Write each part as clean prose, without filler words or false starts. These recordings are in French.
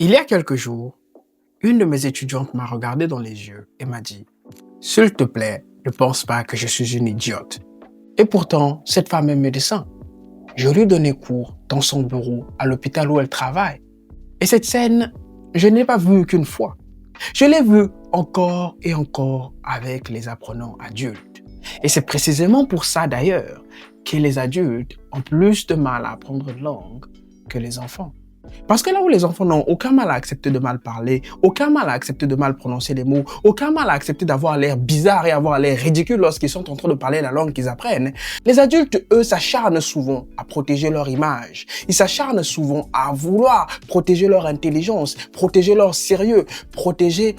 Il y a quelques jours, une de mes étudiantes m'a regardé dans les yeux et m'a dit « S'il te plaît, ne pense pas que je suis une idiote. » Et pourtant, cette femme est médecin. Je lui donnais cours dans son bureau à l'hôpital où elle travaille. Et cette scène, je n'ai pas vue qu'une fois. Je l'ai vue encore et encore avec les apprenants adultes. Et c'est précisément pour ça d'ailleurs que les adultes ont plus de mal à apprendre une langue que les enfants. Parce que là où les enfants n'ont aucun mal à accepter de mal parler, aucun mal à accepter de mal prononcer les mots, aucun mal à accepter d'avoir l'air bizarre et avoir l'air ridicule lorsqu'ils sont en train de parler la langue qu'ils apprennent, les adultes, eux, s'acharnent souvent à protéger leur image. Ils s'acharnent souvent à vouloir protéger leur intelligence, protéger leur sérieux, protéger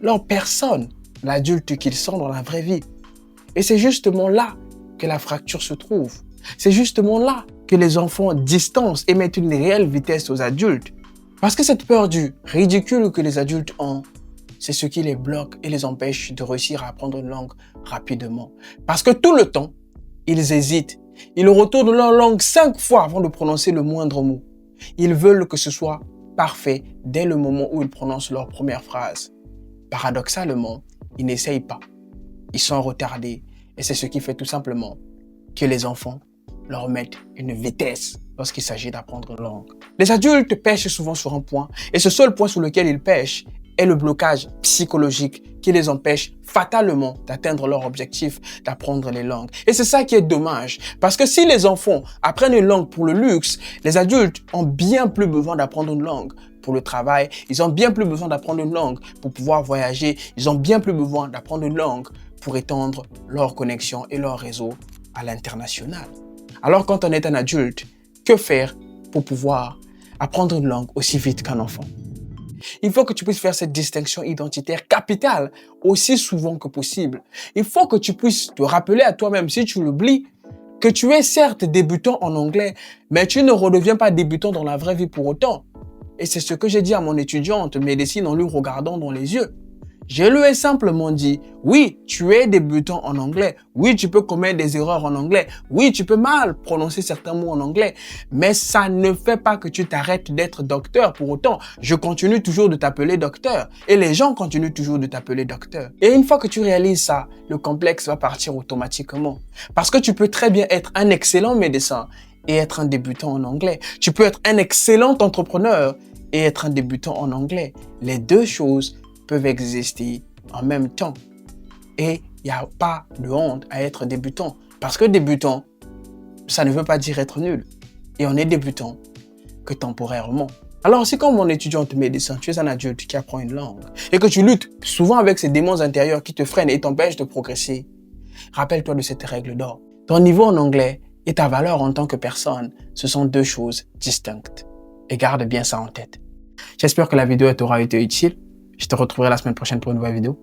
leur personne, l'adulte qu'ils sont dans la vraie vie. Et c'est justement là que la fracture se trouve. C'est justement là que les enfants distancent et mettent une réelle vitesse aux adultes. Parce que cette peur du ridicule que les adultes ont, c'est ce qui les bloque et les empêche de réussir à apprendre une langue rapidement. Parce que tout le temps, ils hésitent. Ils retournent leur langue 5 fois avant de prononcer le moindre mot. Ils veulent que ce soit parfait dès le moment où ils prononcent leur première phrase. Paradoxalement, ils n'essayent pas. Ils sont retardés et c'est ce qui fait tout simplement que les enfants leur mettent une vitesse lorsqu'il s'agit d'apprendre une langue. Les adultes pêchent souvent sur un point et ce seul point sur lequel ils pêchent est le blocage psychologique qui les empêche fatalement d'atteindre leur objectif d'apprendre les langues. Et c'est ça qui est dommage parce que si les enfants apprennent une langue pour le luxe, les adultes ont bien plus besoin d'apprendre une langue pour le travail, ils ont bien plus besoin d'apprendre une langue pour pouvoir voyager, ils ont bien plus besoin d'apprendre une langue pour étendre leur connexion et leur réseau à l'international. Alors quand on est un adulte, que faire pour pouvoir apprendre une langue aussi vite qu'un enfant? Il faut que tu puisses faire cette distinction identitaire capitale aussi souvent que possible. Il faut que tu puisses te rappeler à toi-même, si tu l'oublies, que tu es certes débutant en anglais, mais tu ne redeviens pas débutant dans la vraie vie pour autant. Et c'est ce que j'ai dit à mon étudiante médecine en lui regardant dans les yeux. Je lui ai simplement dit, oui, tu es débutant en anglais. Oui, tu peux commettre des erreurs en anglais. Oui, tu peux mal prononcer certains mots en anglais. Mais ça ne fait pas que tu t'arrêtes d'être docteur pour autant. Je continue toujours de t'appeler docteur. Et les gens continuent toujours de t'appeler docteur. Et une fois que tu réalises ça, le complexe va partir automatiquement. Parce que tu peux très bien être un excellent médecin et être un débutant en anglais. Tu peux être un excellent entrepreneur et être un débutant en anglais. Les deux choses peuvent exister en même temps. Et il n'y a pas de honte à être débutant. Parce que débutant, ça ne veut pas dire être nul. Et on est débutant que temporairement. Alors si comme mon étudiante médecin, tu es un adulte qui apprend une langue et que tu luttes souvent avec ces démons intérieurs qui te freinent et t'empêchent de progresser, rappelle-toi de cette règle d'or. Ton niveau en anglais et ta valeur en tant que personne, ce sont deux choses distinctes. Et garde bien ça en tête. J'espère que la vidéo t'aura été utile. Je te retrouverai la semaine prochaine pour une nouvelle vidéo.